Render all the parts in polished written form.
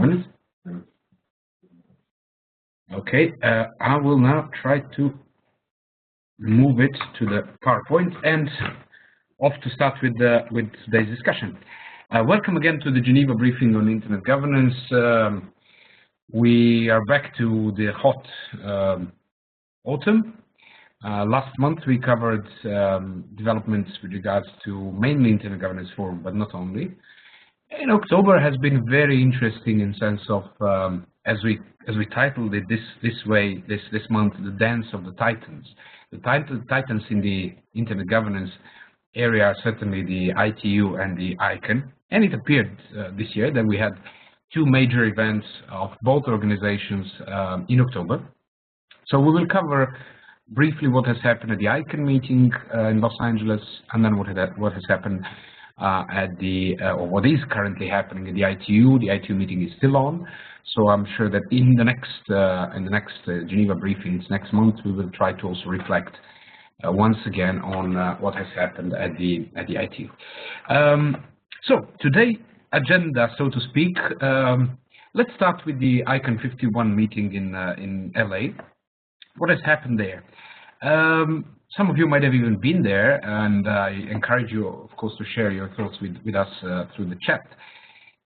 minutes. Okay, I will now try to move it to the PowerPoint and off to start with today's discussion. Welcome again to the Geneva briefing on Internet governance. We are back to the hot autumn. Last month we covered developments with regards to mainly Internet Governance Forum, but not only. And October has been very interesting in sense of, as we titled it this month, the dance of the titans. The titans in the Internet governance area are certainly the ITU and the ICANN. And it appeared this year that we had two major events of both organizations in October. So we will cover briefly what has happened at the ICANN meeting in Los Angeles, and then what has happened at the or what is currently happening in the ITU. The ITU meeting is still on, so I'm sure that in the next Geneva briefings next month we will try to also reflect once again on what has happened at the ITU. So today agenda, so to speak. Let's start with the ICANN 51 meeting in LA. What has happened there? Some of you might have even been there, and I encourage you, of course, to share your thoughts with us through the chat.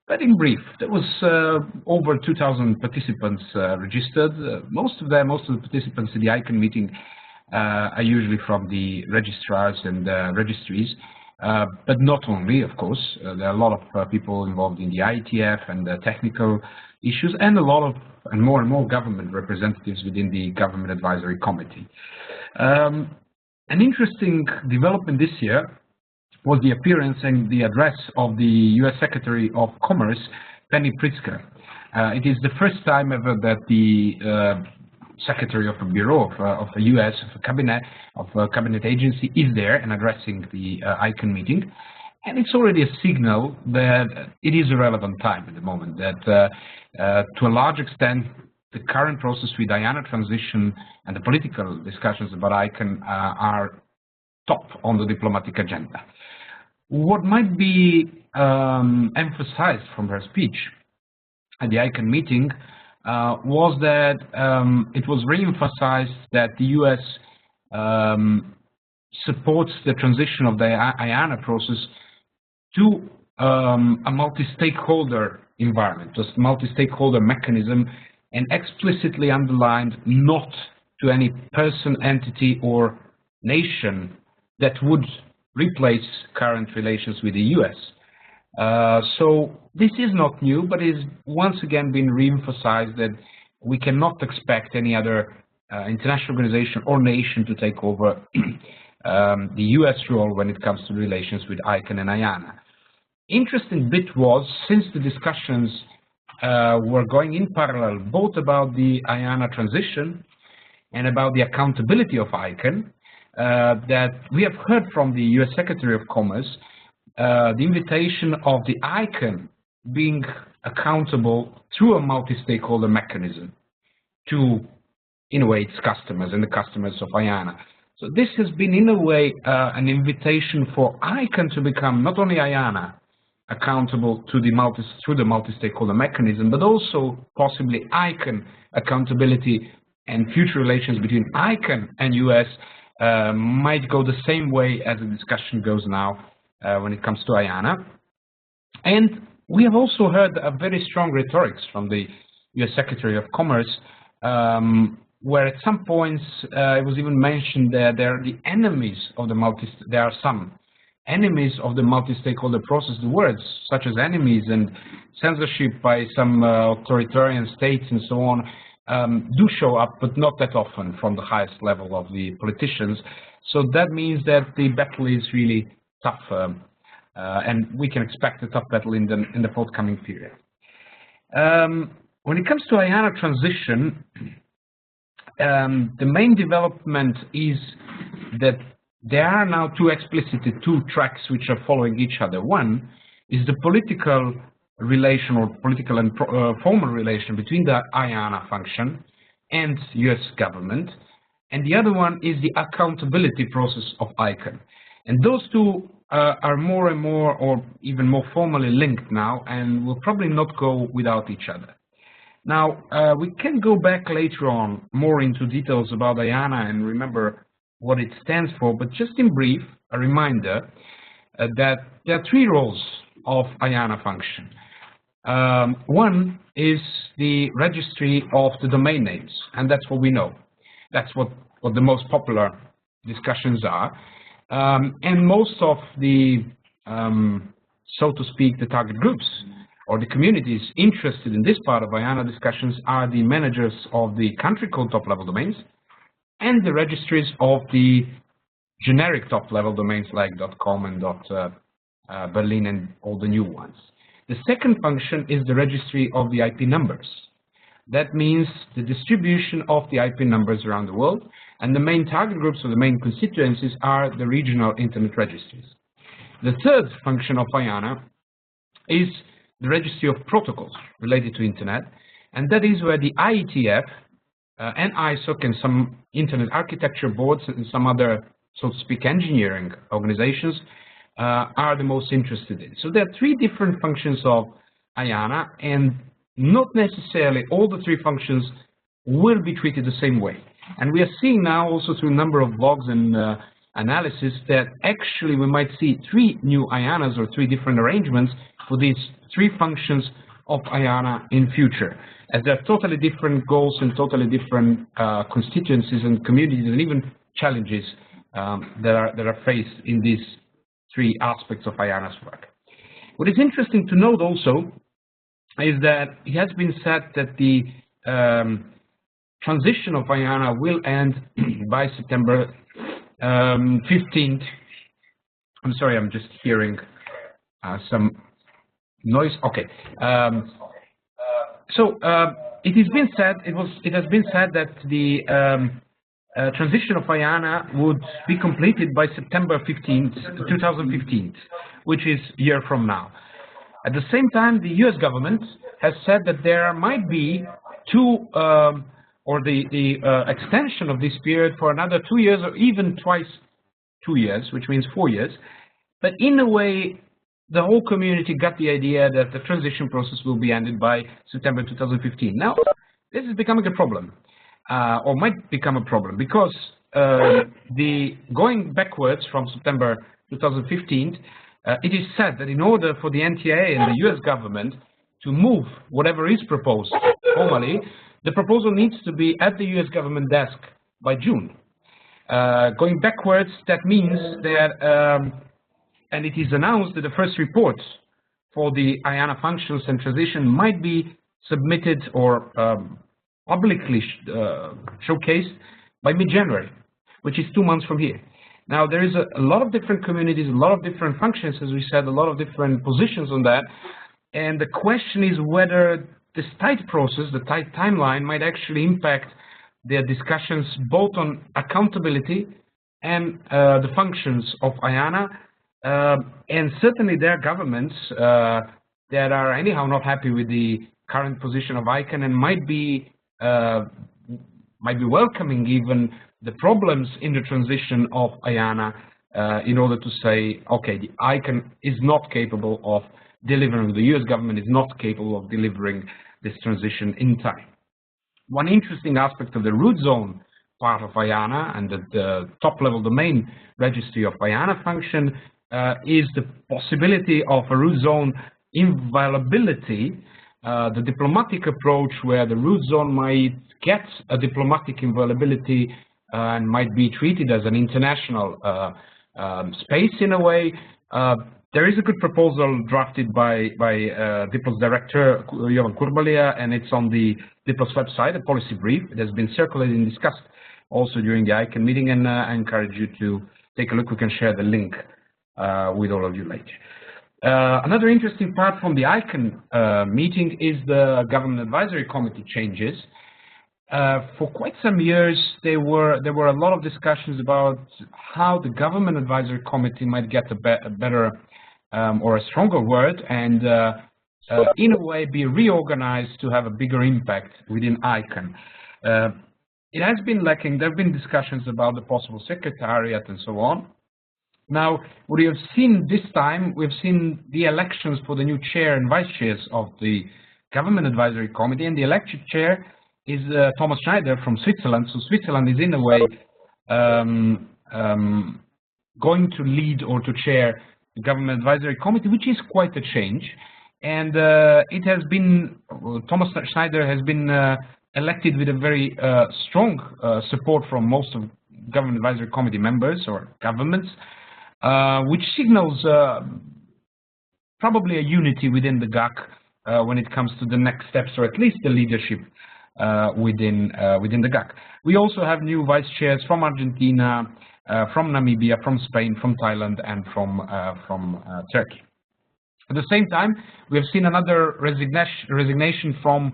But in brief, there was over 2,000 participants registered. Most of the participants in the ICANN meeting are usually from the registrars and registries, but not only, of course. There are a lot of people involved in the IETF and the technical issues, and more and more government representatives within the Government Advisory Committee. An interesting development this year was the appearance and the address of the U.S. Secretary of Commerce, Penny Pritzker. It is the first time ever that the Secretary of a Bureau of a U.S. cabinet agency is there and addressing the ICANN meeting. And it's already a signal that it is a relevant time at the moment, that to a large extent, the current process with IANA transition and the political discussions about ICANN are top on the diplomatic agenda. What might be emphasized from her speech at the ICANN meeting was that it was re-emphasized that the U.S. supports the transition of the IANA process to a multi-stakeholder environment, just multi-stakeholder mechanism, and explicitly underlined not to any person, entity, or nation that would replace current relations with the U.S. So this is not new, but is once again been re-emphasized that we cannot expect any other international organization or nation to take over the U.S. role when it comes to relations with ICANN and IANA. Interesting bit was, since the discussions were going in parallel, both about the IANA transition and about the accountability of ICANN, that we have heard from the U.S. Secretary of Commerce the invitation of the ICANN being accountable through a multi-stakeholder mechanism to, in a way, its customers and the customers of IANA. So this has been, in a way, an invitation for ICANN to become not only IANA accountable to through the multi-stakeholder mechanism, but also possibly ICANN accountability and future relations between ICANN and US might go the same way as the discussion goes now when it comes to IANA. And we have also heard a very strong rhetoric from the US Secretary of Commerce, where at some points it was even mentioned that there are the enemies of the there are some enemies of the multi-stakeholder process. The words such as enemies and censorship by some authoritarian states and so on do show up, but not that often from the highest level of the politicians. So that means that the battle is really tough, and we can expect a tough battle in the forthcoming period. When it comes to IANA transition, the main development is that there are now two tracks which are following each other. One is the political relation, or political and formal relation between the IANA function and US government, and the other one is the accountability process of ICANN. And those two are more and more, or even more formally linked now, and will probably not go without each other. Now, we can go back later on more into details about IANA and remember what it stands for, but just in brief, a reminder that there are three roles of IANA function. One is the registry of the domain names, and that's what we know. That's what the most popular discussions are. And most of the, so to speak, the target groups or the communities interested in this part of IANA discussions are the managers of the country code top-level domains and the registries of the generic top-level domains like .com and .berlin and all the new ones. The second function is the registry of the IP numbers. That means the distribution of the IP numbers around the world, and the main target groups or the main constituencies are the regional internet registries. The third function of IANA is the registry of protocols related to internet, and that is where the IETF and ISOC and some internet architecture boards and some other, so to speak, engineering organizations are the most interested in. So there are three different functions of IANA, and not necessarily all the three functions will be treated the same way. And we are seeing now also through a number of blogs and analysis that actually we might see three new IANAs or three different arrangements for these three functions of IANA in future, as there are totally different goals and totally different constituencies and communities and even challenges that are faced in these three aspects of IANA's work. What is interesting to note also is that it has been said that the transition of IANA will end by September 15th. I'm sorry, I'm just hearing some noise. Okay. It has been said. It has been said that the transition of IANA would be completed by September 15th, 2015, which is a year from now. At the same time, the U.S. government has said that there might be the extension of this period for another 2 years or even twice 2 years, which means 4 years. But in a way, the whole community got the idea that the transition process will be ended by September 2015. Now, this is becoming a problem, or might become a problem, because going backwards from September 2015, it is said that in order for the NTIA and the US government to move whatever is proposed formally, the proposal needs to be at the US government desk by June. Going backwards, that means that, and it is announced that the first report for the IANA functions and transition might be submitted or publicly showcased by mid-January, which is 2 months from here. Now, there is a lot of different communities, a lot of different functions, as we said, a lot of different positions on that. And the question is whether this tight process, the tight timeline, might actually impact their discussions both on accountability and the functions of IANA, and certainly there are governments that are anyhow not happy with the current position of ICANN and might be welcoming even the problems in the transition of IANA in order to say, okay, the ICANN is not capable of delivering, the US government is not capable of delivering this transition in time. One interesting aspect of the root zone part of IANA and the top-level domain registry of IANA function is the possibility of a root zone inviolability, the diplomatic approach where the root zone might get a diplomatic inviolability and might be treated as an international space in a way. There is a good proposal drafted by Diplo's director, Jovan Kurbalija, and it's on the Diplo's website, a policy brief. It has been circulated and discussed also during the ICANN meeting, and I encourage you to take a look. We can share the link with all of you later. Another interesting part from the ICANN meeting is the Government Advisory Committee changes. For quite some years, there were a lot of discussions about how the Government Advisory Committee might get a better or a stronger word and in a way be reorganized to have a bigger impact within ICANN. It has been lacking. There have been discussions about the possible secretariat and so on. Now, what we have seen this time, we've seen the elections for the new chair and vice chairs of the Government Advisory Committee, and the elected chair is Thomas Schneider from Switzerland. So Switzerland is in a way going to lead or to chair the Government Advisory Committee, which is quite a change. And it has been, Thomas Schneider has been elected with a very strong support from most of Government Advisory Committee members or governments, which signals probably a unity within the GAC when it comes to the next steps, or at least the leadership within the GAC. We also have new vice chairs from Argentina, from Namibia, from Spain, from Thailand, and from Turkey. At the same time, we have seen another resignation from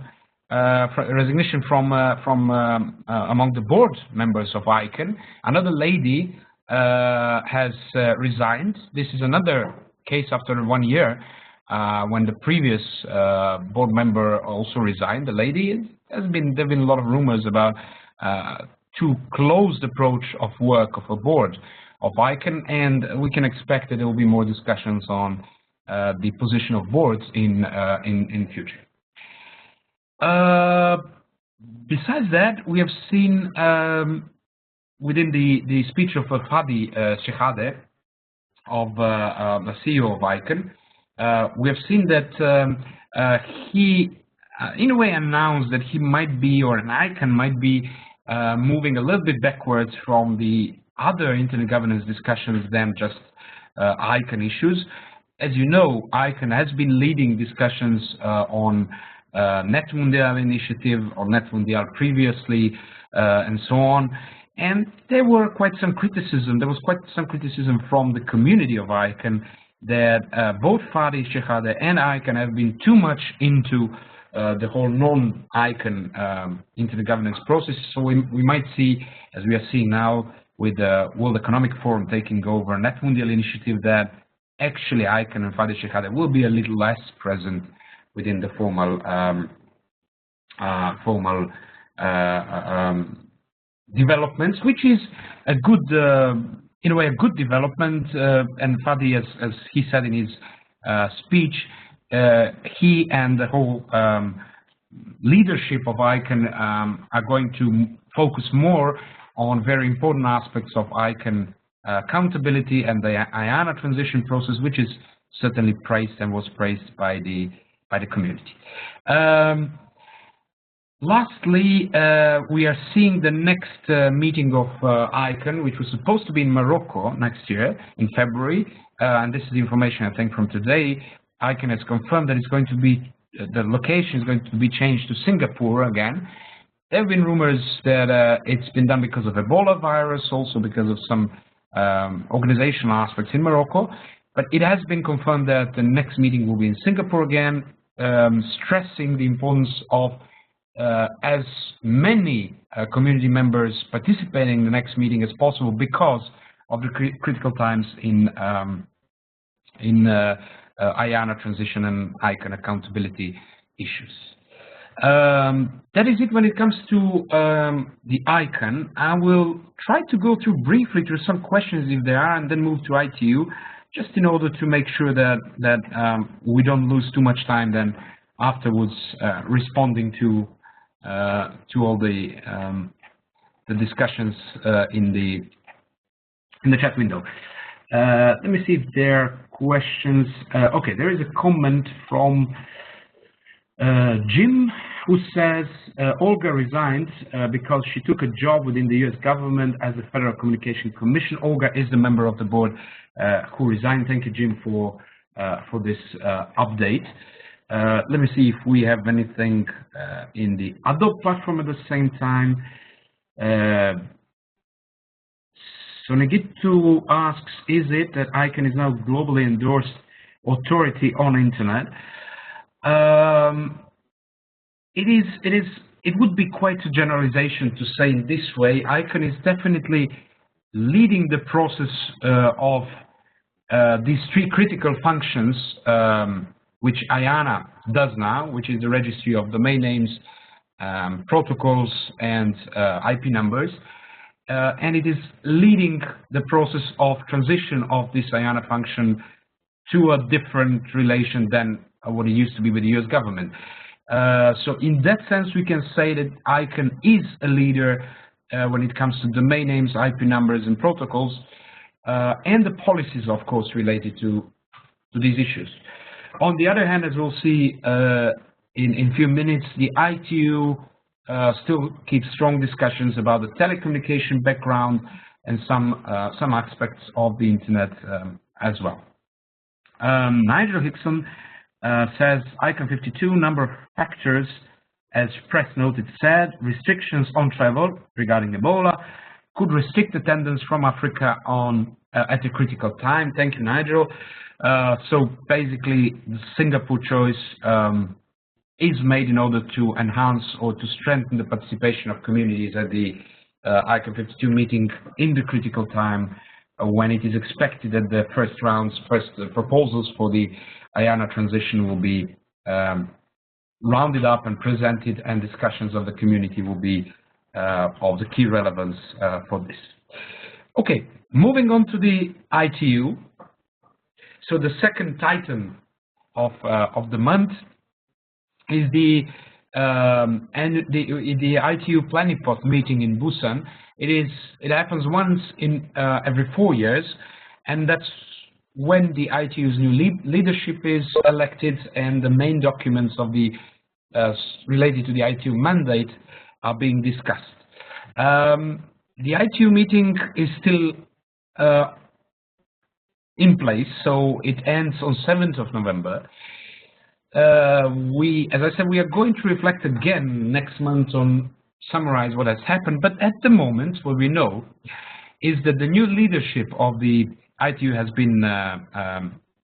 among the board members of ICANN. Another lady has resigned. This is another case after 1 year when the previous board member also resigned. The lady there have been a lot of rumors about too closed approach of work of a board of ICANN, and we can expect that there will be more discussions on the position of boards in future. Besides that, we have seen within the speech of Fadi Shehadeh, of the CEO of ICANN, we have seen that he, in a way, announced that he might be, or an ICANN might be, moving a little bit backwards from the other internet governance discussions than just ICANN issues. As you know, ICANN has been leading discussions on Net Mundial initiative or Net Mundial previously, and so on. And there was quite some criticism from the community of ICANN that both Fadi Shehadeh and ICANN have been too much into the whole non-ICANN internet governance process. So we might see, as we are seeing now with the World Economic Forum taking over Net Mundial initiative, that actually ICANN and Fadi Shehadeh will be a little less present within the formal developments, which is a good, in a way, a good development. And Fadi, as he said in his speech, he and the whole leadership of ICANN are going to focus more on very important aspects of ICANN accountability and the IANA transition process, which is certainly praised and was praised by the community. Lastly, we are seeing the next meeting of ICANN, which was supposed to be in Morocco next year in February, and this is the information I think from today. ICANN has confirmed that it's going to be, the location is going to be changed to Singapore again. There have been rumors that it's been done because of Ebola virus, also because of some organizational aspects in Morocco, but it has been confirmed that the next meeting will be in Singapore again, stressing the importance of as many community members participating in the next meeting as possible because of the critical times in IANA transition and ICANN accountability issues. That is it when it comes to the ICANN. I will try to go through briefly through some questions if there are, and then move to ITU, just in order to make sure that we don't lose too much time then afterwards responding to all the discussions in the chat window. Let me see if there are questions. Okay, there is a comment from Jim, who says Olga resigned because she took a job within the US government as a Federal Communication Commission. Olga is the member of the board who resigned. Thank you, Jim, for this update. Let me see if we have anything in the Adobe platform at the same time. So Nagitu asks, is it that ICANN is now globally endorsed authority on internet? It would be quite a generalization to say in this way. ICANN is definitely leading the process of these three critical functions, which IANA does now, which is the registry of domain names, protocols, and IP numbers. and it is leading the process of transition of this IANA function to a different relation than what it used to be with the US government. So in that sense, we can say that ICANN is a leader when it comes to domain names, IP numbers, and protocols, and the policies, of course, related to these issues. On the other hand, as we'll see in a few minutes, the ITU still keeps strong discussions about the telecommunication background and some aspects of the internet as well. Nigel Hickson says ICANN 52 number of factors, as press noted said, restrictions on travel regarding Ebola could restrict attendance from Africa on at a critical time. Thank you, Nigel. So basically, the Singapore choice is made in order to enhance or to strengthen the participation of communities at the ICANN 52 meeting in the critical time when it is expected that the first proposals for the IANA transition will be rounded up and presented, and discussions of the community will be of the key relevance for this. Okay, moving on to the ITU. So the second titan of the month is the ITU planning pot meeting in Busan. It happens once in every 4 years, and that's when the ITU's new leadership is elected and the main documents of the related to the ITU mandate are being discussed. The ITU meeting is still in place, so it ends on 7th of November. As I said, we are going to reflect again next month on summarize what has happened, but at the moment what we know is that the new leadership of the ITU has been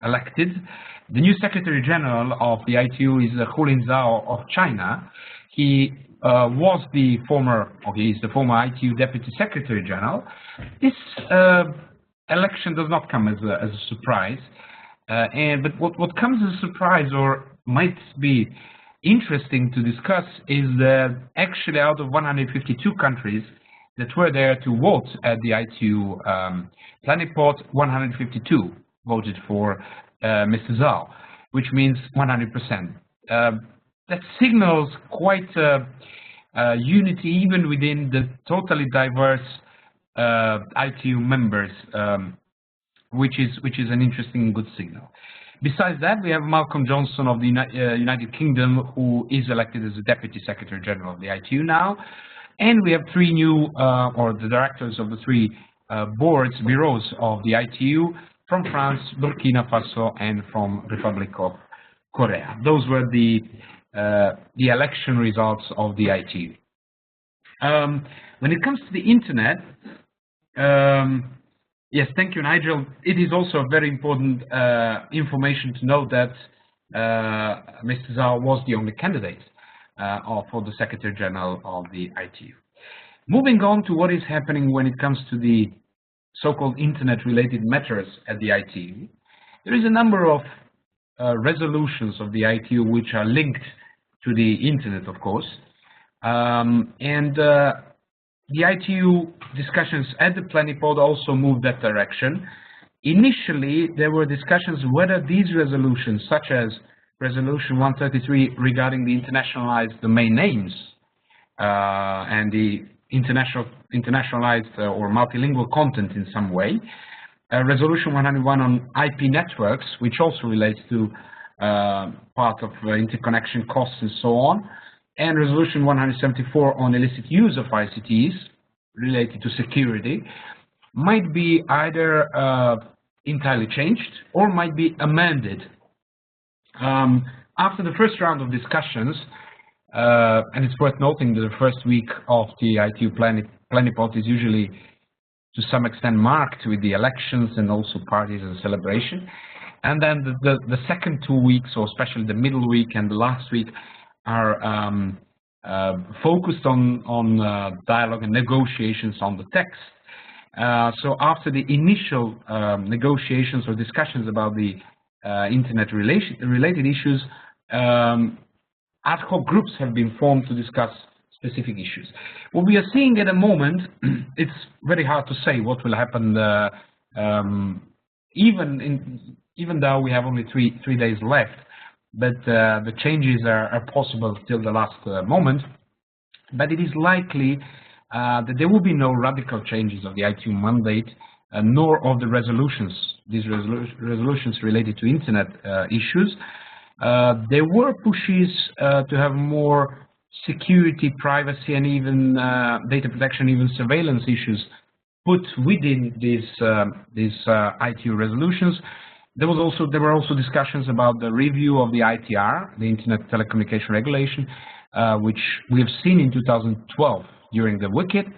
elected. The new Secretary General of the ITU is Hulin Zhao of China. He was the former, or he is the former ITU Deputy Secretary General. This election does not come as a surprise, but what comes as a surprise, or might be interesting to discuss, is that actually out of 152 countries that were there to vote at the ITU planning pot, 152 voted for Mr. Zhao, which means 100%. That signals quite unity even within the totally diverse ITU members, which is an interesting and good signal. Besides that, we have Malcolm Johnson of the United Kingdom, who is elected as the Deputy Secretary General of the ITU now. And we have three new, or the directors of the three bureaus of the ITU from France, Burkina Faso, and from Republic of Korea. Those were the election results of the ITU. When it comes to the internet, yes, thank you, Nigel. It is also very important information to know that Mr. Zhao was the only candidate for the Secretary General of the ITU. Moving on to what is happening when it comes to the so-called internet-related matters at the ITU, there is a number of resolutions of the ITU which are linked to the internet, of course, and the ITU discussions at the planning pod also moved that direction. Initially, there were discussions whether these resolutions, such as Resolution 133 regarding the internationalized domain names and the internationalized or multilingual content in some way, Resolution 101 on IP networks, which also relates to part of interconnection costs and so on, and Resolution 174 on illicit use of ICTs related to security, might be either entirely changed or might be amended. After the first round of discussions, and it's worth noting that the first week of the ITU planning pot is usually to some extent marked with the elections and also parties and celebration. And then the second 2 weeks, or especially the middle week and the last week, are focused on dialogue and negotiations on the text. So after the initial negotiations or discussions about the internet related issues, ad hoc groups have been formed to discuss specific issues. What we are seeing at the moment, it's very hard to say what will happen. Even though we have only three days left, but the changes are possible till the last moment. But it is likely that there will be no radical changes of the ITU mandate, nor of the resolutions. These resolutions related to internet issues. There were pushes to have more security, privacy, and even data protection, even surveillance issues put within these ITU resolutions. There were also discussions about the review of the ITR, the Internet Telecommunication Regulation, which we have seen in 2012 during the WCIT.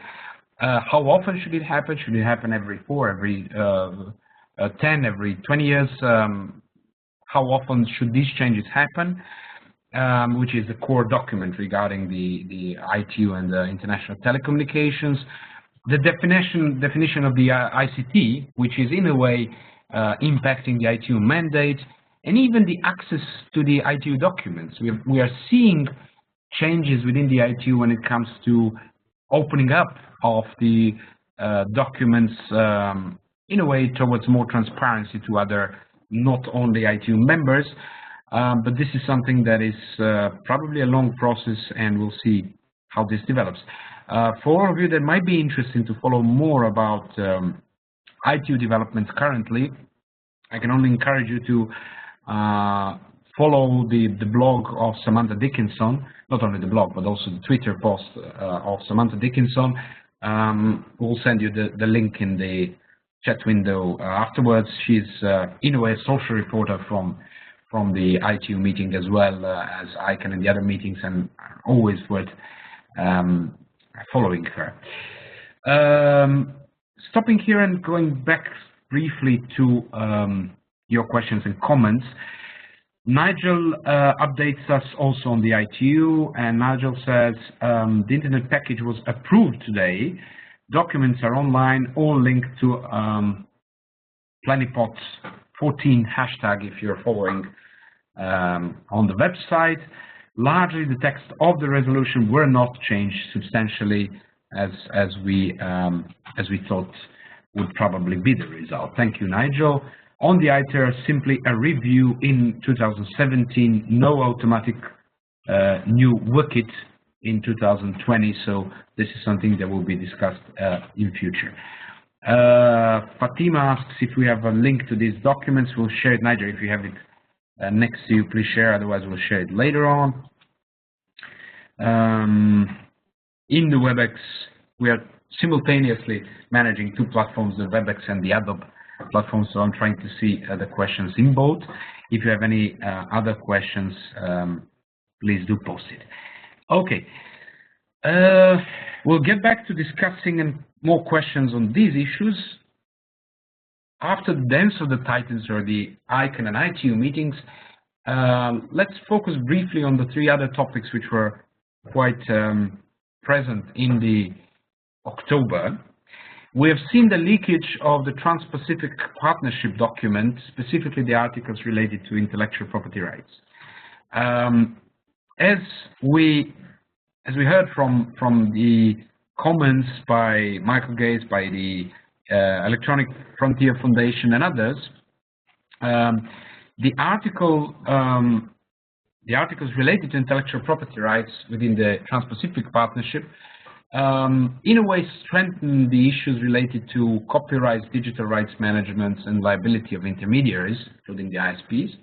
How often should it happen? Should it happen every 4, every 10, every 20 years? How often should these changes happen? Which is the core document regarding the ITU and the international telecommunications. The definition of the ICT, which is in a way impacting the ITU mandate, and even the access to the ITU documents. We are seeing changes within the ITU when it comes to opening up of the documents in a way towards more transparency to other, not only ITU members. But this is something that is probably a long process, and we'll see how this develops. For all of you that might be interested to follow more about ITU developments currently, I can only encourage you to follow the blog of Samantha Dickinson, not only the blog, but also the Twitter post of Samantha Dickinson. We'll send you the link in the chat window afterwards. She's in a way a social reporter from the ITU meeting as well as ICANN and the other meetings, and always worth following her. Stopping here and going back briefly to your questions and comments, Nigel updates us also on the ITU, and Nigel says the internet package was approved today. Documents are online, all linked to Planipot 14 hashtag if you're following on the website. Largely, the text of the resolution were not changed substantially as we thought would probably be the result. Thank you, Nigel. On the ITER, simply a review in 2017, no automatic new WCIT in 2020, so this is something that will be discussed in future. Fatima asks if we have a link to these documents. We'll share it. Nigel, if you have it next to you, please share, otherwise we'll share it later on. In the WebEx, we are simultaneously managing 2 platforms, the WebEx and the Adobe platform, so I'm trying to see the questions in both. If you have any other questions, please do post it. Okay, we'll get back to discussing and more questions on these issues after the dance of the Titans or the ICANN and ITU meetings. Let's focus briefly on the 3 other topics which were quite present in the October. We have seen the leakage of the Trans-Pacific Partnership document, specifically the articles related to intellectual property rights. As we heard from the comments by Michael Gates, by the Electronic Frontier Foundation and others, the articles related to intellectual property rights within the Trans-Pacific Partnership in a way strengthen the issues related to copyright, digital rights management, and liability of intermediaries, including the ISPs.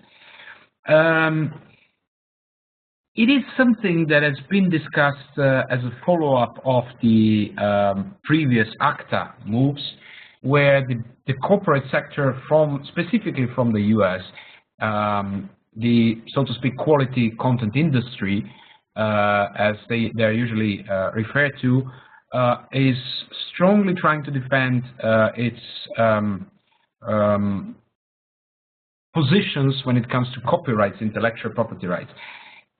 It is something that has been discussed as a follow-up of the previous ACTA moves, where the corporate sector, specifically from the US, the, so to speak, quality content industry, as they're usually referred to, is strongly trying to defend its positions when it comes to copyrights, intellectual property rights.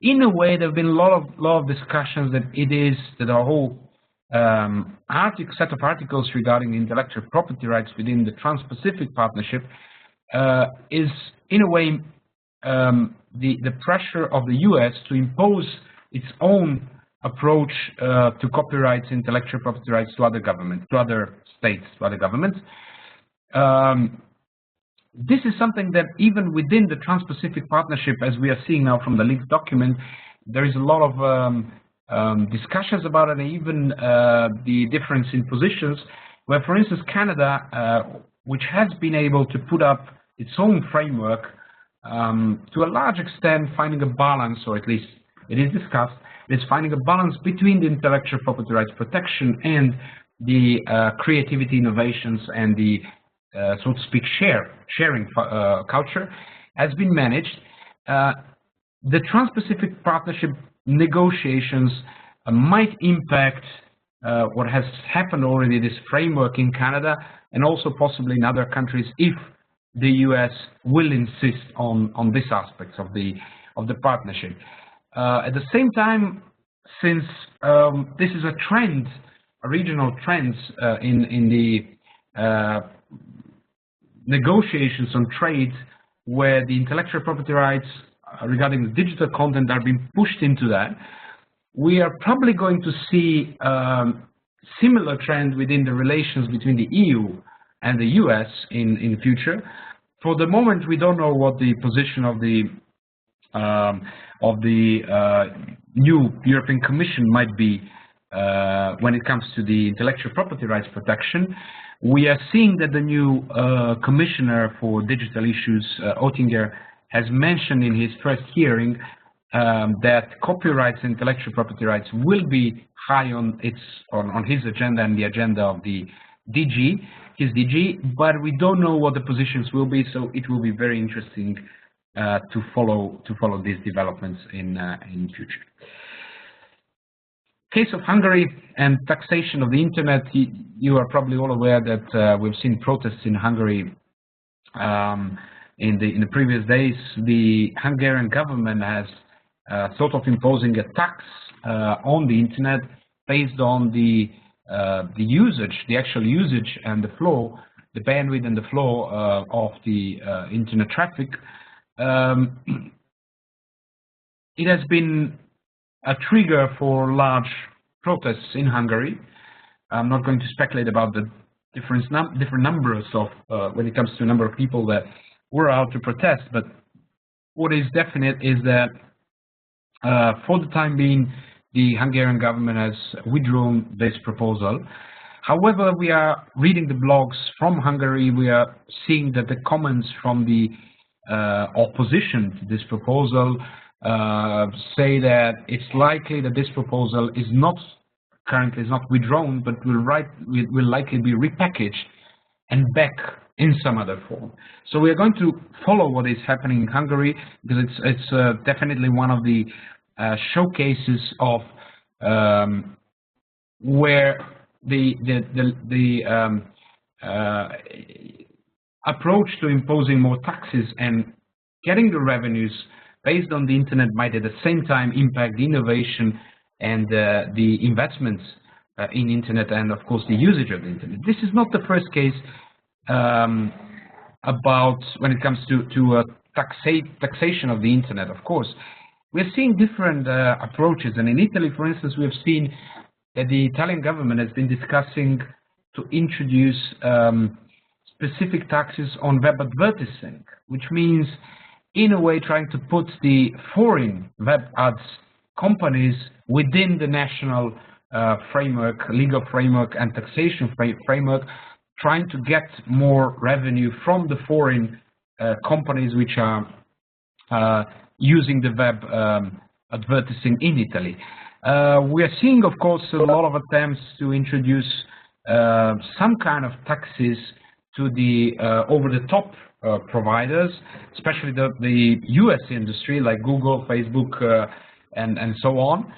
In a way, there have been a lot of discussions that that our whole set of articles regarding intellectual property rights within the Trans-Pacific Partnership is, in a way, the pressure of the US to impose its own approach to copyrights, intellectual property rights to other governments, to other states, to other governments. This is something that even within the Trans-Pacific Partnership, as we are seeing now from the leaked document, there is a lot of discussions about it, and even the difference in positions, where, for instance, Canada, which has been able to put up its own framework, to a large extent finding a balance, or at least it is discussed, is finding a balance between the intellectual property rights protection and the creativity, innovations, and the so to speak, sharing culture has been managed. The Trans-Pacific Partnership negotiations might impact what has happened already, this framework in Canada, and also possibly in other countries, if the US will insist on this aspect of the partnership. At the same time, since this is a trend, a regional trend in the negotiations on trade, where the intellectual property rights regarding the digital content are being pushed into that, we are probably going to see similar trend within the relations between the EU and the US in the future. For the moment, we don't know what the position of the new European Commission might be when it comes to the intellectual property rights protection. We are seeing that the new Commissioner for Digital Issues, Oettinger, has mentioned in his first hearing that copyrights and intellectual property rights will be high on his agenda and the agenda of the his DG, but we don't know what the positions will be, so it will be very interesting to follow these developments in future. Case of Hungary and taxation of the internet. You are probably all aware that we've seen protests in Hungary in the previous days. The Hungarian government has sort of imposing a tax on the internet based on the usage, the actual usage and the flow, the bandwidth and the flow of the internet traffic. It has been a trigger for large protests in Hungary. I'm not going to speculate about the different numbers of when it comes to the number of people that were out to protest, but what is definite is that for the time being, the Hungarian government has withdrawn this proposal. However, we are reading the blogs from Hungary. We are seeing that the comments from the opposition to this proposal say that it's likely that this proposal is currently not withdrawn, but will likely be repackaged and back in some other form. So we are going to follow what is happening in Hungary, because it's definitely one of the showcases of where the approach to imposing more taxes and getting the revenues based on the internet might at the same time impact the innovation and the investments in internet, and of course the usage of the internet. This is not the first case about when it comes to taxation of the internet. Of course, we're seeing different approaches, and in Italy, for instance, we have seen that the Italian government has been discussing to introduce specific taxes on web advertising, which means in a way trying to put the foreign web ads companies within the national framework, legal framework and taxation framework, trying to get more revenue from the foreign companies which are using the web advertising in Italy. We are seeing, of course, a lot of attempts to introduce some kind of taxes to the over-the-top providers, especially the US industry like Google, Facebook, and so on,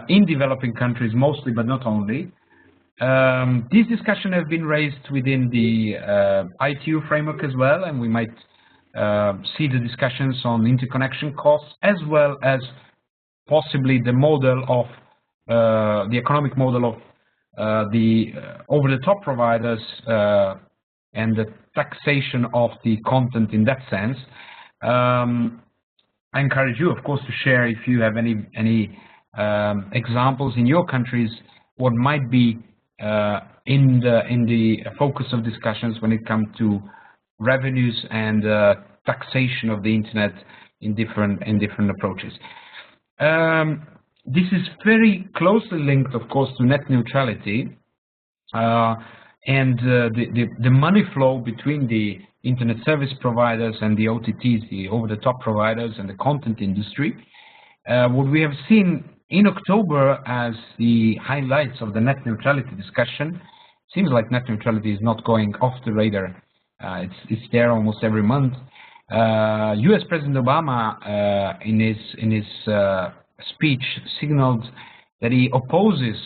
in developing countries mostly, but not only. These discussions have been raised within the ITU framework as well, and we might see the discussions on interconnection costs, as well as possibly the model of the economic model of the over-the-top providers and the taxation of the content in that sense. I encourage you, of course, to share if you have any examples in your countries what might be in the focus of discussions when it comes to revenues and taxation of the internet in different approaches. This is very closely linked, of course, to net neutrality and the money flow between the internet service providers and the OTTs, the over-the-top providers, and the content industry. What we have seen in October as the highlights of the net neutrality discussion, seems like net neutrality is not going off the radar. It's there almost every month. U.S. President Obama, in his speech, signaled that he opposes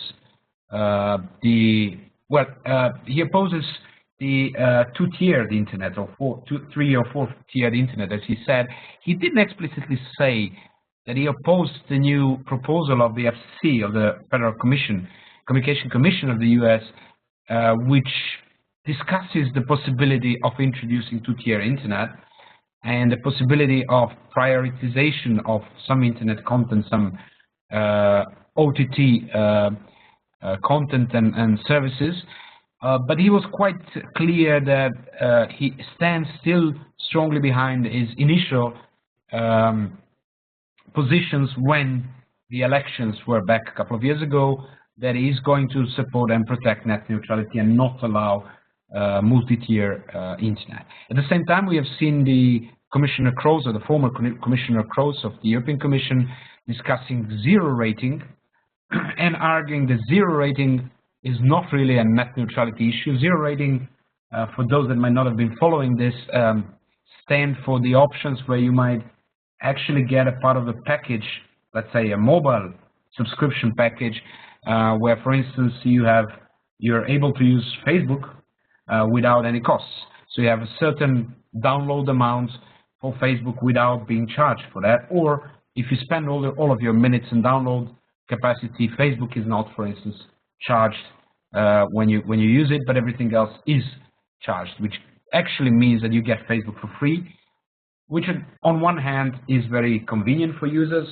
the two-tiered internet, or three or four-tiered internet, as he said. He didn't explicitly say that he opposed the new proposal of the FCC, of the Federal Communication Commission of the U.S., which discusses the possibility of introducing two-tier internet and the possibility of prioritization of some internet content, some OTT content and services. But he was quite clear that he stands still strongly behind his initial positions when the elections were back a couple of years ago, that he is going to support and protect net neutrality and not allow multi-tier internet. At the same time, we have seen the Commissioner Kroes, or the former Commissioner Kroes of the European Commission, discussing zero rating and arguing that zero rating is not really a net neutrality issue. Zero rating, for those that might not have been following this, stand for the options where you might actually get a part of the package, let's say a mobile subscription package, where, for instance, you're able to use Facebook without any costs. So you have a certain download amount for Facebook without being charged for that. Or if you spend all of your minutes in download capacity, Facebook is not, for instance, charged when you use it, but everything else is charged, which actually means that you get Facebook for free, which on one hand is very convenient for users,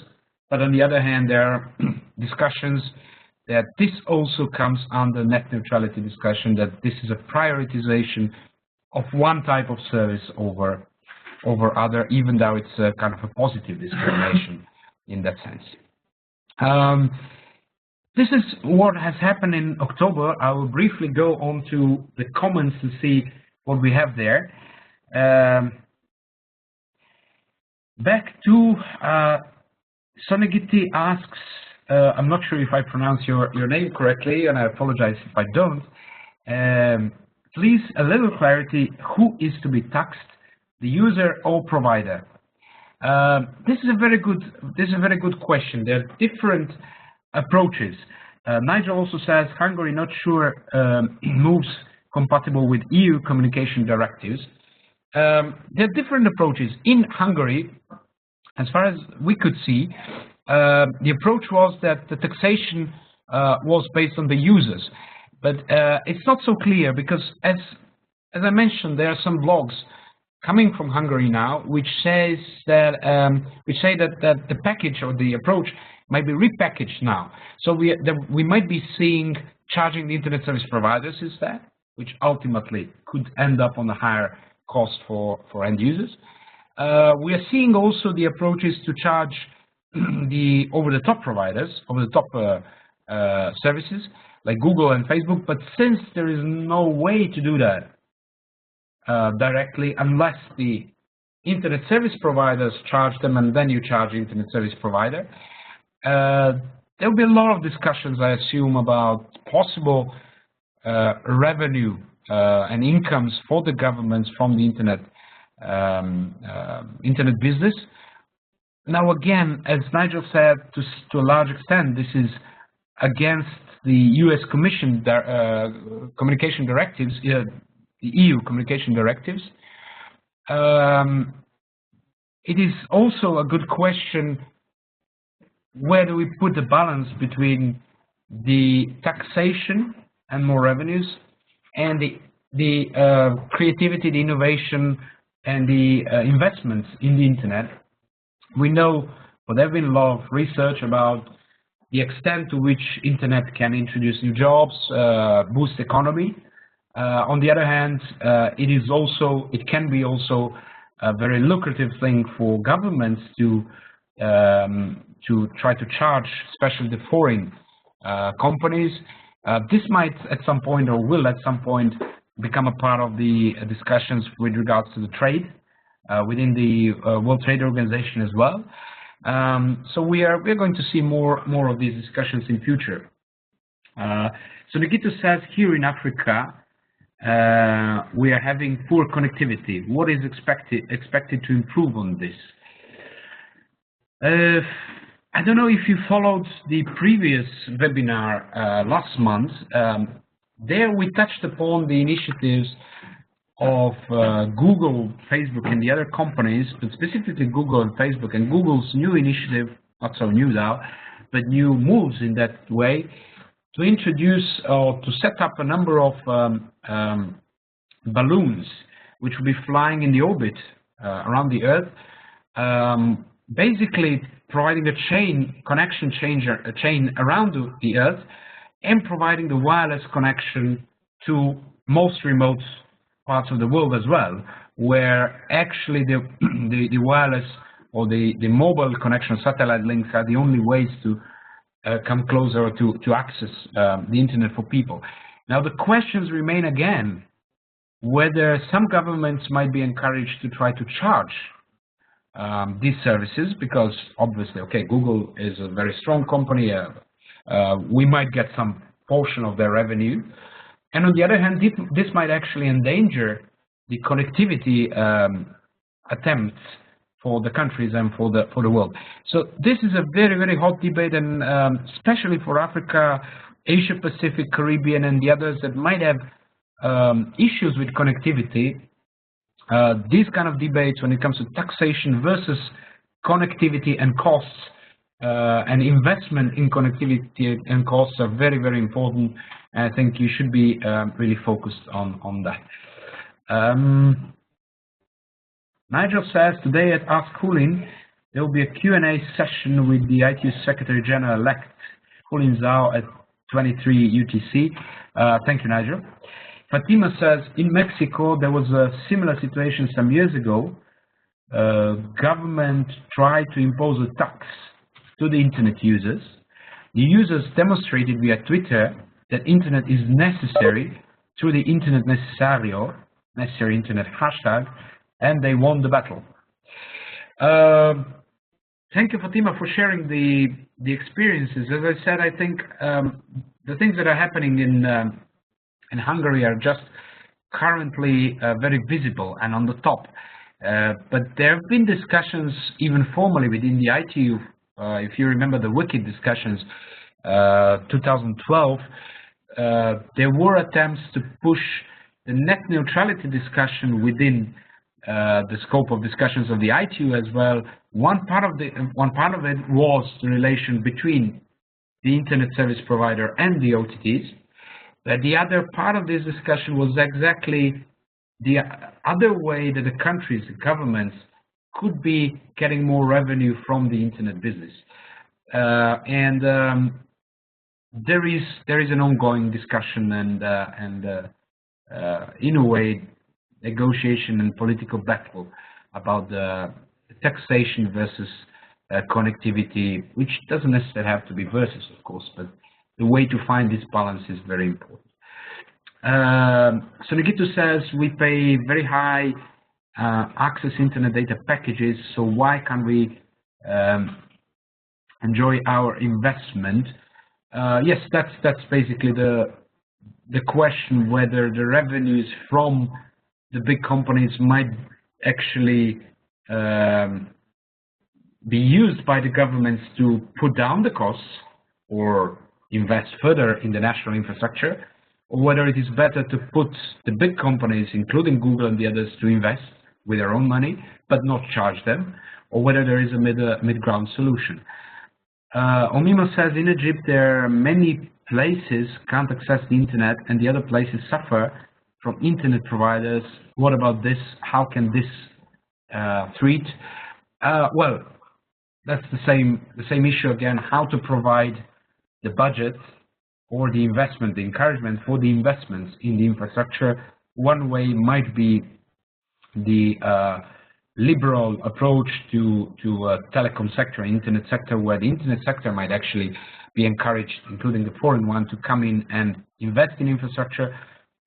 but on the other hand there are discussions that this also comes under net neutrality discussion, that this is a prioritization of one type of service over other, even though it's a kind of a positive discrimination in that sense. This is what has happened in October. I will briefly go on to the comments to see what we have there. Back to Sonegiti asks, I'm not sure if I pronounce your name correctly, and I apologize if I don't. Please, a little clarity, who is to be taxed, the user or provider? This is a very good question. There are different approaches. Nigel also says Hungary not sure moves compatible with EU communication directives. There are different approaches. In Hungary, as far as we could see, the approach was that the taxation was based on the users. But it's not so clear, because as I mentioned, there are some blogs coming from Hungary now which say that the package or the approach might be repackaged now. So we might be seeing charging the internet service providers instead, which ultimately could end up on a higher cost for end users. We are seeing also the approaches to charge the over-the-top providers, over-the-top services like Google and Facebook, but since there is no way to do that directly unless the internet service providers charge them and then you charge the internet service provider, there will be a lot of discussions, I assume, about possible revenue and incomes for the governments from the internet business. Now, again, as Nigel said, to a large extent, this is against the U.S. Commission communication directives, the EU communication directives. It is also a good question, where do we put the balance between the taxation and more revenues and the creativity, the innovation, and the investments in the internet? We know, well, there have been a lot of research about the extent to which internet can introduce new jobs, boost economy. On the other hand, it can be also a very lucrative thing for governments to try to charge, especially the foreign companies. This might at some point, or will at some point, become a part of the discussions with regards to the trade within the World Trade Organization as well. So we're going to see more of these discussions in future. So Nikita says here in Africa we are having poor connectivity. What is expected to improve on this? I don't know if you followed the previous webinar last month. There we touched upon the initiatives of Google, Facebook, and the other companies, but specifically Google and Facebook, and Google's new initiative, not so new now, but new moves in that way, to introduce or to set up a number of balloons which will be flying in the orbit around the Earth, basically providing a connection chain around the Earth and providing the wireless connection to most remote parts of the world as well, where actually the wireless or the mobile connection, satellite links, are the only ways to come closer to access the internet for people. Now the questions remain again, whether some governments might be encouraged to try to charge these services, because obviously, okay, Google is a very strong company, we might get some portion of their revenue. And on the other hand, this might actually endanger the connectivity attempts for the countries and for the world. So this is a very, very hot debate, and especially for Africa, Asia Pacific, Caribbean, and the others that might have issues with connectivity. These kind of debates when it comes to taxation versus connectivity and costs and investment in connectivity and costs are very, very important. And I think you should be really focused on that. Nigel says, today at Ask Hulin, there will be a Q&A session with the ITU Secretary General-elect, Hulin Zhao, at 23 UTC. Thank you, Nigel. Fatima says, in Mexico, there was a similar situation some years ago. Government tried to impose a tax to the internet users. The users demonstrated via Twitter that internet is necessary through the internet necesario, necessary internet hashtag, and they won the battle. Thank you, Fatima, for sharing the experiences. As I said, I think the things that are happening in Hungary are just currently very visible and on the top. But there have been discussions, even formally within the ITU. If you remember the WICIT discussions, 2012, there were attempts to push the net neutrality discussion within the scope of discussions of the ITU as well. One part of it was the relation between the internet service provider and the OTTs. But the other part of this discussion was exactly the other way that the countries, the governments, could be getting more revenue from the internet business. There is an ongoing discussion and in a way, negotiation and political battle about the taxation versus connectivity, which doesn't necessarily have to be versus, of course, but the way to find this balance is very important. So Nikito says, we pay very high access internet data packages, so why can't we enjoy our investment? Yes, that's basically the question, whether the revenues from the big companies might actually be used by the governments to put down the costs or invest further in the national infrastructure, or whether it is better to put the big companies, including Google and the others, to invest with their own money, but not charge them, or whether there is a mid-ground solution. Omima says, in Egypt, there are many places can't access the internet and the other places suffer from internet providers. What about this? How can this treat? Well, that's the same issue again, how to provide the budget or the investment, the encouragement for the investments in the infrastructure. One way might be the liberal approach to telecom sector, internet sector, where the internet sector might actually be encouraged, including the foreign one, to come in and invest in infrastructure.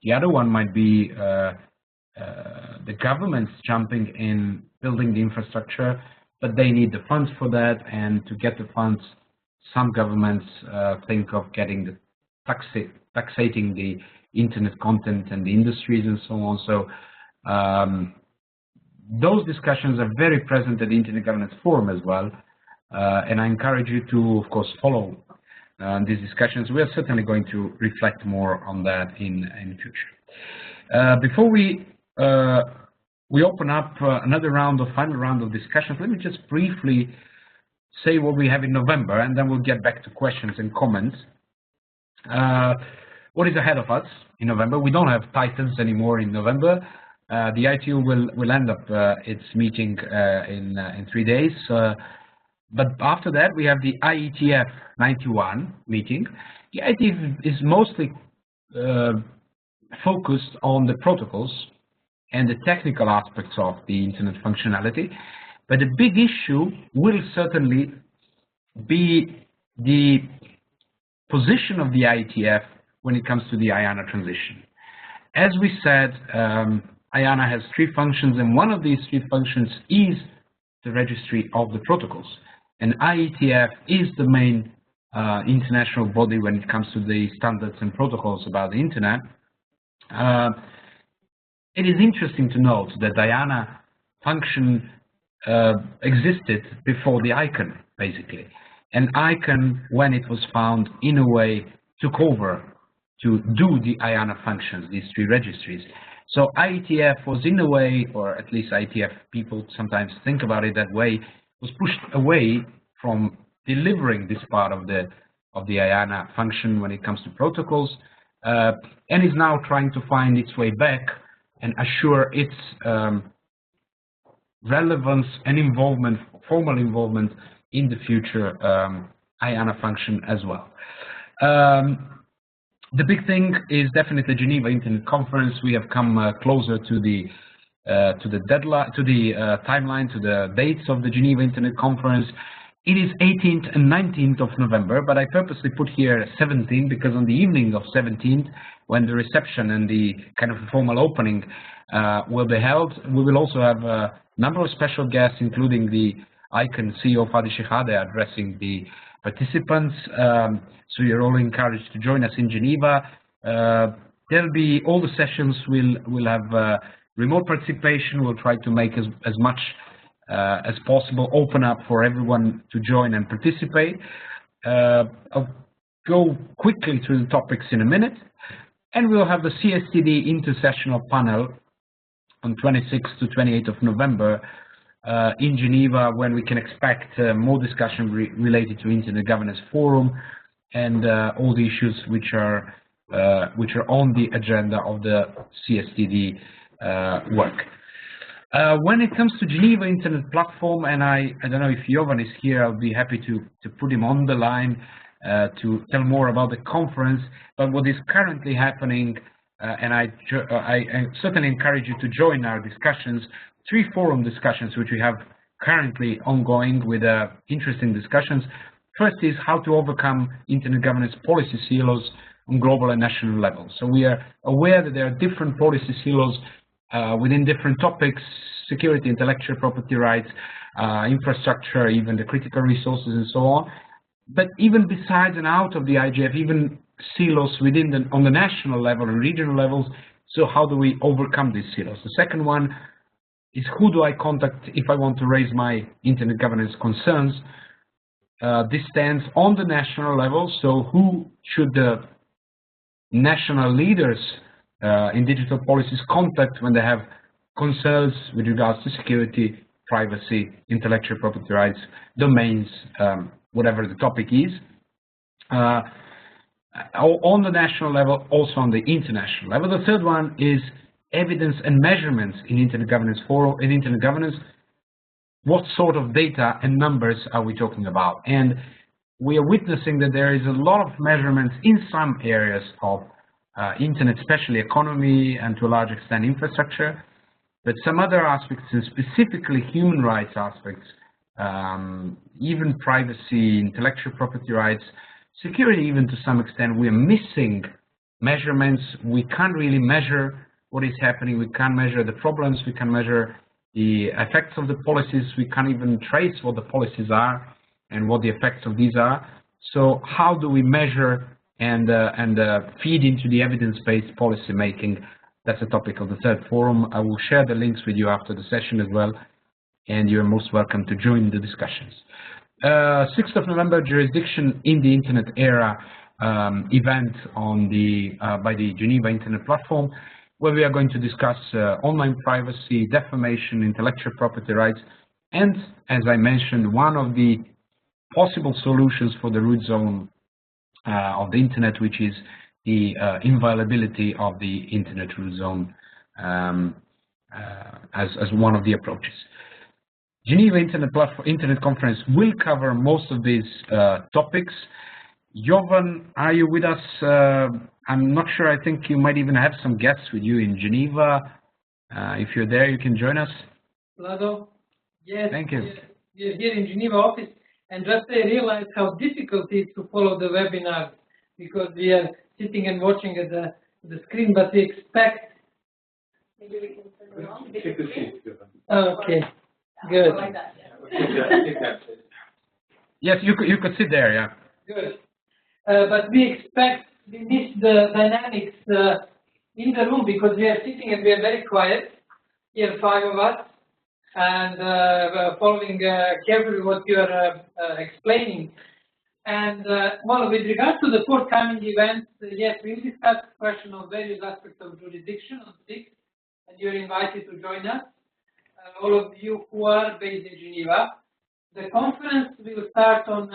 The other one might be the governments jumping in, building the infrastructure, but they need the funds for that, and to get the funds, some governments think of getting the taxating the internet content and the industries and so on. So those discussions are very present at the Internet Governance Forum as well, and I encourage you to, of course, follow these discussions. We are certainly going to reflect more on that in the future. Before we open up another final round of discussions, let me just briefly say what we have in November, and then we'll get back to questions and comments. What is ahead of us in November? We don't have Titans anymore in November. The ITU will end up its meeting in 3 days. But after that, we have the IETF 91 meeting. The IETF is mostly focused on the protocols and the technical aspects of the internet functionality. But the big issue will certainly be the position of the IETF when it comes to the IANA transition. As we said, IANA has 3 functions, and one of these 3 functions is the registry of the protocols. And IETF is the main international body when it comes to the standards and protocols about the internet. It is interesting to note that IANA function existed before the ICANN, basically. And ICANN, when it was found, in a way, took over to do the IANA functions, these 3 registries. So IETF was, in a way, or at least IETF people sometimes think about it that way, was pushed away from delivering this part of the IANA function when it comes to protocols, and is now trying to find its way back and assure its relevance and involvement, formal involvement in the future IANA function as well. The big thing is definitely Geneva Internet Conference. We have come closer to the deadline, to the timeline, to the dates of the Geneva Internet Conference. It is 18th and 19th of November, but I purposely put here 17th because on the evening of 17th, when the reception and the kind of formal opening will be held, we will also have a number of special guests, including the ICANN CEO Fadi Shehadeh addressing the participants. So you're all encouraged to join us in Geneva. There'll be all the sessions will have remote participation. We'll try to make as much as possible open up for everyone to join and participate. I'll go quickly through the topics in a minute, and we'll have the CSTD intersessional panel on 26th to 28th of November in Geneva, when we can expect more discussion related to Internet Governance Forum and all the issues which are on the agenda of the CSTD work. When it comes to Geneva Internet Platform, and I don't know if Jovan is here, I'll be happy to put him on the line to tell more about the conference. But what is currently happening, and I certainly encourage you to join our discussions, 3 forum discussions which we have currently ongoing with interesting discussions. First is how to overcome Internet governance policy silos on global and national levels. So we are aware that there are different policy silos within different topics: security, intellectual property rights, infrastructure, even the critical resources and so on. But even besides and out of the IGF, even silos within on the national level and regional levels. So how do we overcome these silos? The second one is, who do I contact if I want to raise my internet governance concerns? This stands on the national level, so who should the national leaders in digital policies contact when they have concerns with regards to security, privacy, intellectual property rights, domains, whatever the topic is, on the national level, also on the international level. The third one is evidence and measurements in Internet Governance Forum. In Internet Governance, what sort of data and numbers are we talking about? And we are witnessing that there is a lot of measurements in some areas of internet, especially economy and to a large extent infrastructure, but some other aspects, and specifically human rights aspects, even privacy, intellectual property rights, security even to some extent, we are missing measurements. We can't really measure what is happening. We can't measure the problems. We can measure the effects of the policies. We can't even trace what the policies are and what the effects of these are. So how do we measure and feed into the evidence-based policy making? That's the topic of the third forum. I will share the links with you after the session as well, and you're most welcome to join the discussions. 6th of November, jurisdiction in the Internet era event on by the Geneva Internet Platform, where we are going to discuss online privacy, defamation, intellectual property rights, and, as I mentioned, one of the possible solutions for the root zone of the Internet, which is the inviolability of the Internet root zone as one of the approaches. Geneva Internet Conference will cover most of these topics. Jovan, are you with us? I'm not sure. I think you might even have some guests with you in Geneva. If you're there, you can join us. Vlado, yes. Thank you. We are here in Geneva office, and just I realized how difficult it is to follow the webinar because we are sitting and watching at the screen, but we expect. Maybe we can turn it on. Take the seat. Okay, good. Like that, yeah. Yes, you could sit there. Yeah. Good. But we miss the dynamics in the room because we are sitting and we are very quiet. Here, 5 of us, and following carefully what you are explaining. And well, with regard to the forthcoming events, yes, we discussed the question of various aspects of jurisdiction on 6th, and you're invited to join us. All of you who are based in Geneva. The conference will start on,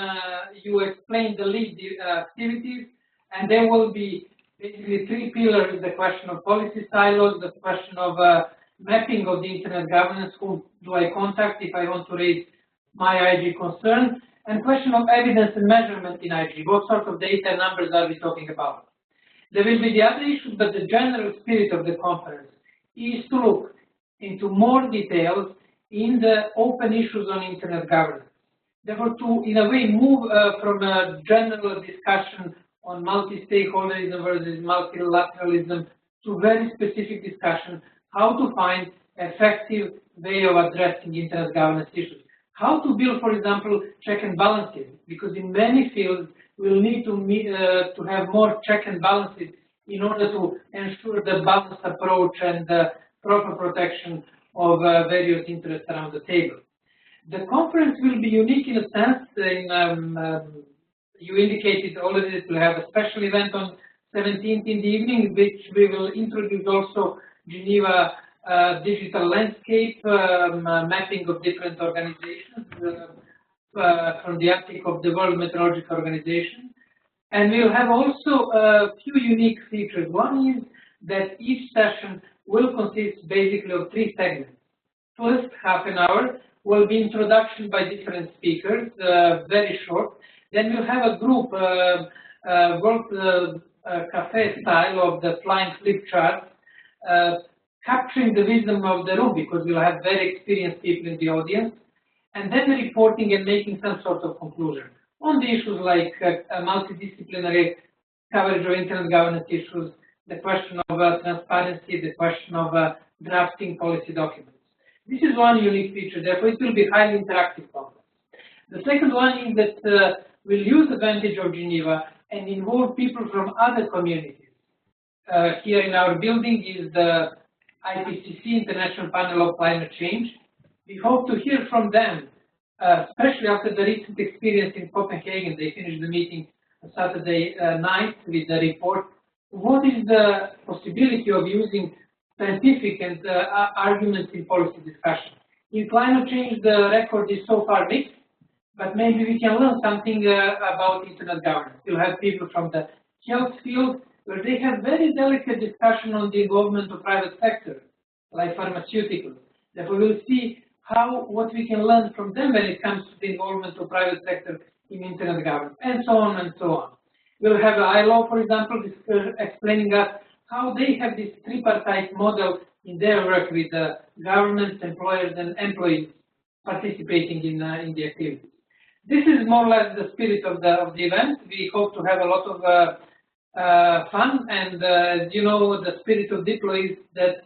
you explain the lead activities, and there will be basically 3 pillars: the question of policy silos, the question of mapping of the internet governance, who do I contact if I want to raise my IG concern, and question of evidence and measurement in IG. What sort of data numbers are we talking about? There will be the other issues, but the general spirit of the conference is to look into more details in the open issues on internet governance. Therefore, to, in a way, move from a general discussion on multi-stakeholderism versus multilateralism to very specific discussion, how to find effective way of addressing internet governance issues. How to build, for example, check and balances, because in many fields we'll need to have more check and balances in order to ensure the balanced approach and the proper protection of various interests around the table. The conference will be unique in a sense. You indicated already that we'll have a special event on 17th in the evening, which we will introduce also Geneva digital landscape, mapping of different organizations from the Attic of the World Meteorological Organization. And we'll have also a few unique features. One is that each session will consist basically of 3 segments. First half an hour will be introduction by different speakers, very short. Then we'll have a group world cafe style of the flying flip chart, capturing the wisdom of the room because we'll have very experienced people in the audience, and then reporting and making some sort of conclusion on the issues like multidisciplinary coverage of internet governance issues, the question of transparency, the question of drafting policy documents. This is one unique feature, therefore it will be highly interactive conference. The second one is that we'll use the advantage of Geneva and involve people from other communities. Here in our building is the IPCC, International Panel on Climate Change. We hope to hear from them, especially after the recent experience in Copenhagen. They finished the meeting on Saturday night with the report. What is the possibility of using scientific and arguments in policy discussion? In climate change, the record is so far mixed, but maybe we can learn something about internet governance. You'll have people from the health field, where they have very delicate discussion on the involvement of private sector, like pharmaceuticals. Therefore, we'll see what we can learn from them when it comes to the involvement of private sector in internet governance, and so on and so on. We'll have ILO, for example, explaining us how they have this tripartite model in their work with governments, employers, and employees participating in the activities. This is more or less the spirit of the event. We hope to have a lot of fun, and you know, the spirit of Diplo is that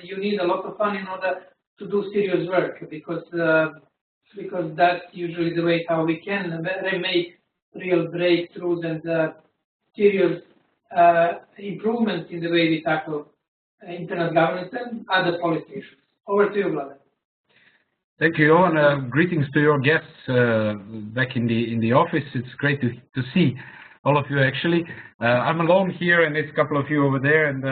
you need a lot of fun in order to do serious work, because that's usually the way how we can make real breakthroughs and serious improvements in the way we tackle internet governance and other policy issues. Over to you, Vladimir. Thank you, Johan. Greetings to your guests back in the office. It's great to see all of you. Actually, I'm alone here, and it's a couple of you over there, and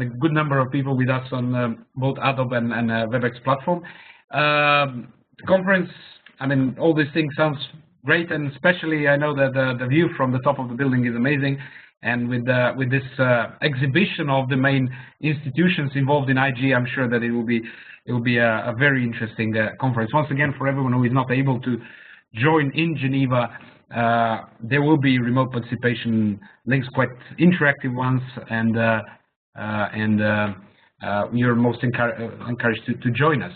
a good number of people with us on both Adobe and WebEx platform. The conference, I mean, all these things sounds great, and especially I know that the view from the top of the building is amazing. And with this exhibition of the main institutions involved in IG, I'm sure that it will be a very interesting conference. Once again, for everyone who is not able to join in Geneva, there will be remote participation links, quite interactive ones, and you're most encouraged to join us.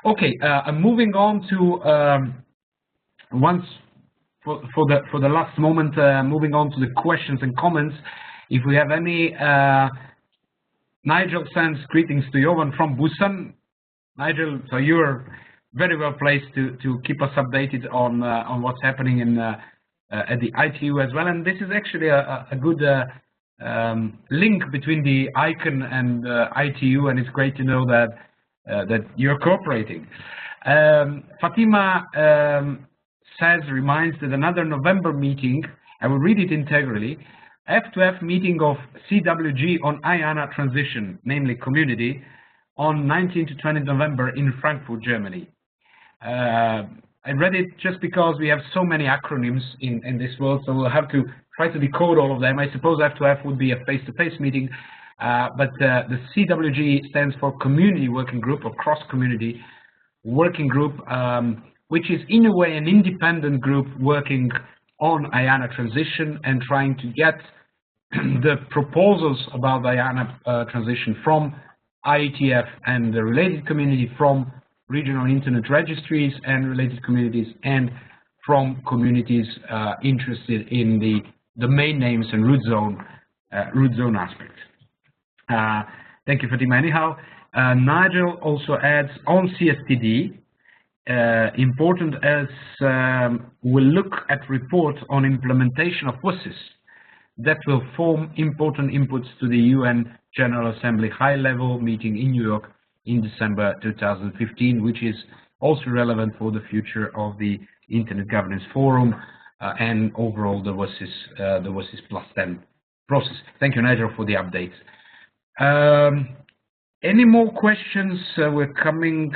Okay, moving on to for the last moment, moving on to the questions and comments. If we have any, Nigel sends greetings to Johan from Busan. Nigel, so you're very well placed to keep us updated on what's happening in at the ITU as well. And this is actually a good link between the ICANN and ITU, and it's great to know that that you're cooperating. Fatima reminds that another November meeting, I will read it integrally, F2F meeting of CWG on IANA transition, namely community, on 19 to 20 November in Frankfurt, Germany. I read it just because we have so many acronyms in this world, so we'll have to try to decode all of them. I suppose F2F would be a face-to-face meeting, but the CWG stands for Community Working Group, or Cross-Community Working Group, which is in a way an independent group working on IANA transition and trying to get the proposals about the IANA transition from IETF and the related community, from regional internet registries and related communities, and from communities interested in the domain names and root zone aspects. Thank you, Fatima. Anyhow, Nigel also adds on CSTD, important as we'll look at reports on implementation of WSIS that will form important inputs to the UN General Assembly high-level meeting in New York in December 2015, which is also relevant for the future of the Internet Governance Forum and overall the WSIS Plus 10 process. Thank you, Nigel, for the updates. Any more questions? We're coming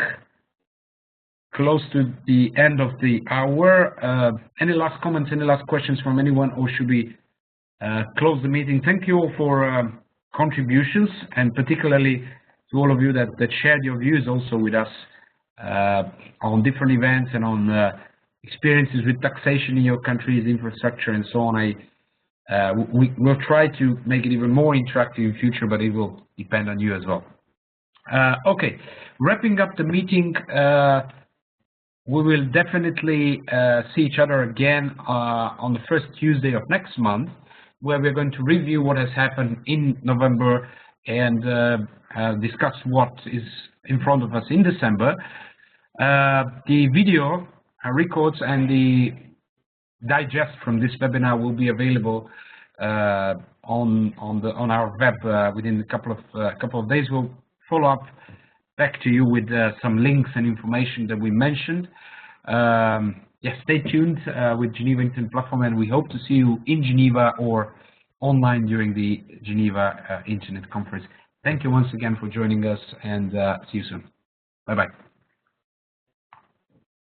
close to the end of the hour. Any last comments, any last questions from anyone, or should we close the meeting? Thank you all for contributions, and particularly to all of you that shared your views also with us on different events and on experiences with taxation in your country's infrastructure and so on. We'll try to make it even more interactive in future, but it will depend on you as well. Okay, wrapping up the meeting, we will definitely see each other again on the first Tuesday of next month, where we're going to review what has happened in November and discuss what is in front of us in December. The video records and the digest from this webinar will be available on our web within a couple of days. We'll follow up back to you with some links and information that we mentioned. Yes, stay tuned with GenevaInternetPlatform, and we hope to see you in Geneva or online during the Geneva Internet Conference. Thank you once again for joining us, and see you soon. Bye-bye.